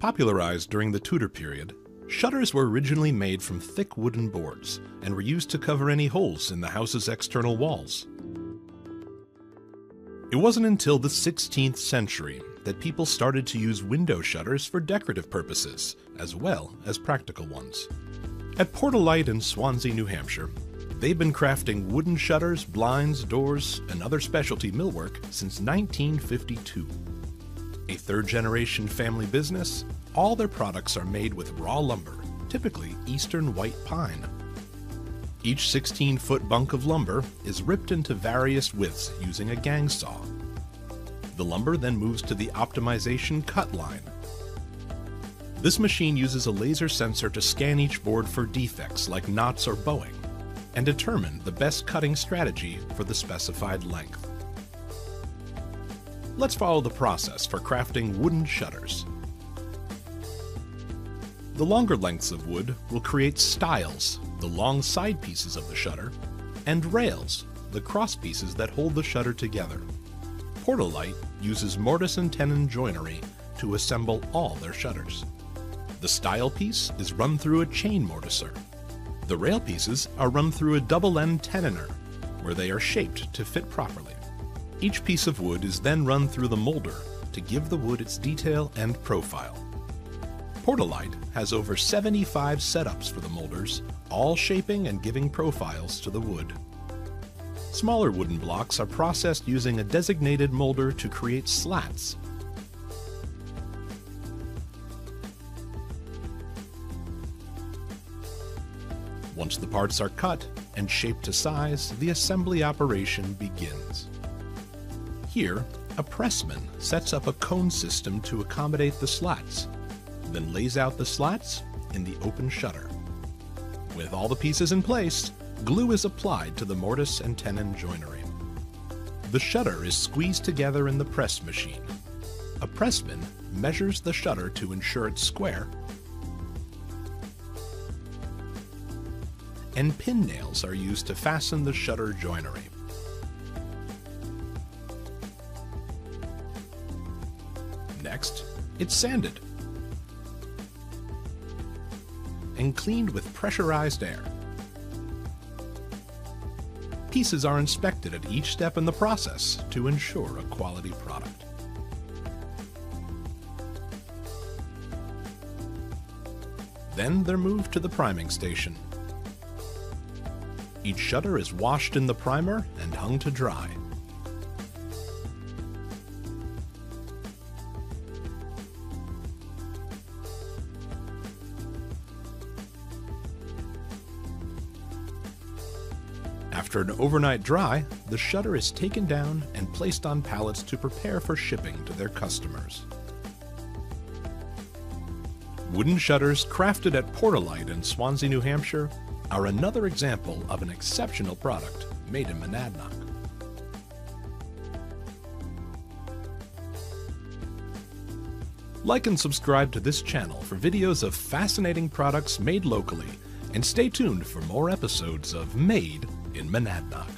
Popularized during the Tudor period, shutters were originally made from thick wooden boards and were used to cover any holes in the house's external walls. It wasn't until the 16th century that people started to use window shutters for decorative purposes, as well as practical ones. At Portalite in Swansea, New Hampshire, they've been crafting wooden shutters, blinds, doors, and other specialty millwork since 1952. A third-generation family business, all their products are made with raw lumber, typically eastern white pine. Each 16-foot bunk of lumber is ripped into various widths using a gang saw. The lumber then moves to the optimization cut line. This machine uses a laser sensor to scan each board for defects like knots or bowing, and determine the best cutting strategy for the specified length. Let's follow the process for crafting wooden shutters. The longer lengths of wood will create stiles, the long side pieces of the shutter, and rails, the cross pieces that hold the shutter together. Portalite uses mortise and tenon joinery to assemble all their shutters. The stile piece is run through a chain mortiser. The rail pieces are run through a double-end tenoner, where they are shaped to fit properly. Each piece of wood is then run through the molder to give the wood its detail and profile. Portalite has over 75 setups for the molders, all shaping and giving profiles to the wood. Smaller wooden blocks are processed using a designated molder to create slats. Once the parts are cut and shaped to size, the assembly operation begins. Here, a pressman sets up a cone system to accommodate the slats, then lays out the slats in the open shutter. With all the pieces in place, glue is applied to the mortise and tenon joinery. The shutter is squeezed together in the press machine. A pressman measures the shutter to ensure it's square, and pin nails are used to fasten the shutter joinery. Next, it's sanded and cleaned with pressurized air. Pieces are inspected at each step in the process to ensure a quality product. Then they're moved to the priming station. Each shutter is washed in the primer and hung to dry. After an overnight dry, the shutter is taken down and placed on pallets to prepare for shipping to their customers. Wooden shutters crafted at Portalite in Swansea, New Hampshire are another example of an exceptional product made in Monadnock. Like and subscribe to this channel for videos of fascinating products made locally, and stay tuned for more episodes of Made in Monadnock.